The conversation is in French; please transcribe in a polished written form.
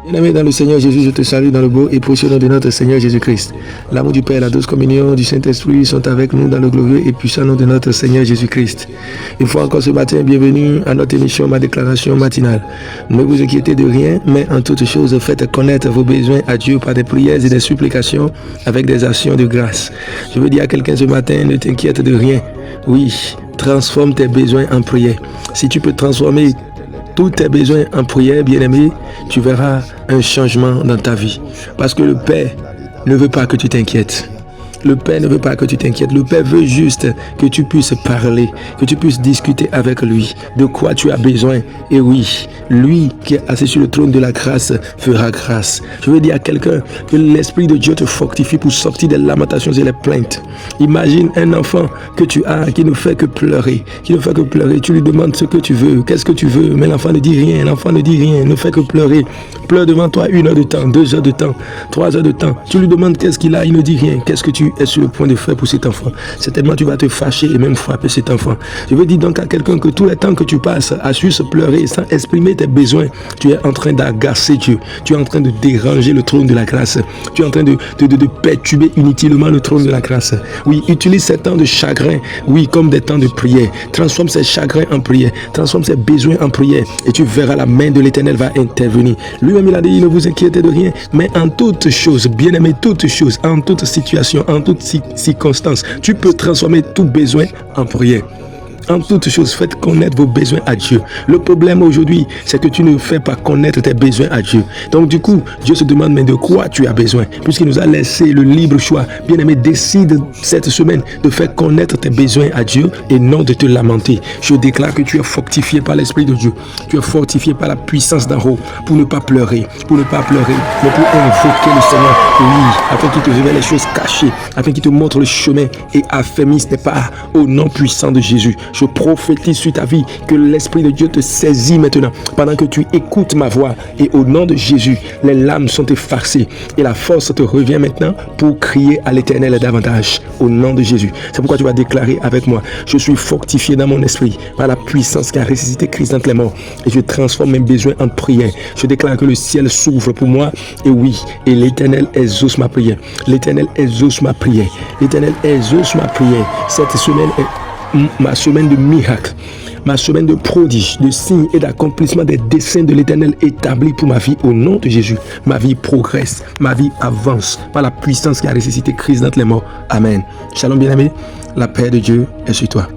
Bien-aimé dans le Seigneur Jésus, je te salue dans le beau et précieux nom de notre Seigneur Jésus-Christ. L'amour du Père, la douce communion du Saint-Esprit sont avec nous dans le glorieux et puissant nom de notre Seigneur Jésus-Christ. Une fois encore ce matin, bienvenue à notre émission, ma déclaration matinale. Ne vous inquiétez de rien, mais en toutes choses, faites connaître vos besoins à Dieu par des prières et des supplications avec des actions de grâce. Je veux dire à quelqu'un ce matin, ne t'inquiète de rien. Oui, transforme tes besoins en prière. Si tu peux transformer tous tes besoins en prière, bien-aimé, tu verras un changement dans ta vie. Parce que le Père ne veut pas que tu t'inquiètes. Le Père ne veut pas que tu t'inquiètes. Le Père veut juste que tu puisses parler, que tu puisses discuter avec lui de quoi tu as besoin. Et oui, lui qui est assis sur le trône de la grâce fera grâce. Je veux dire à quelqu'un que l'Esprit de Dieu te fortifie pour sortir des lamentations et les plaintes. Imagine un enfant que tu as qui ne fait que pleurer, qui ne fait que pleurer. Tu lui demandes ce que tu veux, qu'est-ce que tu veux, mais l'enfant ne dit rien, l'enfant ne dit rien, ne fait que pleurer. Pleure devant toi 1 heure de temps, 2 heures de temps, 3 heures de temps. Tu lui demandes qu'est-ce qu'il a, il ne dit rien. Qu'est-ce que tu es sur le point de faire pour cet enfant? Certainement tu vas te fâcher et même frapper cet enfant. Je veux dire donc à quelqu'un que tout le temps que tu passes à juste pleurer sans exprimer tes besoins, tu es en train d'agacer Dieu. Tu es en train de déranger le trône de la grâce. Tu es en train de perturber inutilement le trône de la grâce. Oui, utilise ces temps de chagrin, oui, comme des temps de prière. Transforme ces chagrins en prière. Transforme ces besoins en prière. Et tu verras la main de l'Éternel va intervenir. Lui-même, il a dit, ne vous inquiétez de rien, mais en toutes choses, bien-aimé, toutes choses, en toute situation, en toute circonstance, tu peux transformer tout besoin en prière. En toutes choses, faites connaître vos besoins à Dieu. Le problème aujourd'hui, c'est que tu ne fais pas connaître tes besoins à Dieu. Donc du coup, Dieu se demande, mais de quoi tu as besoin? Puisqu'il nous a laissé le libre choix. Bien-aimé, décide cette semaine de faire connaître tes besoins à Dieu et non de te lamenter. Je déclare que tu es fortifié par l'Esprit de Dieu. Tu es fortifié par la puissance d'en haut pour ne pas pleurer, mais pour invoquer le Seigneur, oui, afin qu'il te révèle les choses cachées, afin qu'il te montre le chemin et affermisse tes pas au nom puissant de Jésus. Je prophétise sur ta vie que l'Esprit de Dieu te saisit maintenant pendant que tu écoutes ma voix. Et au nom de Jésus, les lames sont effacées et la force te revient maintenant pour crier à l'Éternel davantage. Au nom de Jésus. C'est pourquoi tu vas déclarer avec moi, je suis fortifié dans mon esprit par la puissance qui a ressuscité Christ d'entre les morts. Et je transforme mes besoins en prière. Je déclare que le ciel s'ouvre pour moi. Et oui, et l'Éternel exauce ma prière. L'Éternel exauce ma prière. L'Éternel exauce ma prière. Cette semaine est ma semaine de miracles, ma semaine de prodiges, de signes et d'accomplissement des desseins de l'Éternel établis pour ma vie au nom de Jésus. Ma vie progresse, ma vie avance par la puissance qui a ressuscité Christ d'entre les morts. Amen. Shalom bien-aimé, la paix de Dieu est sur toi.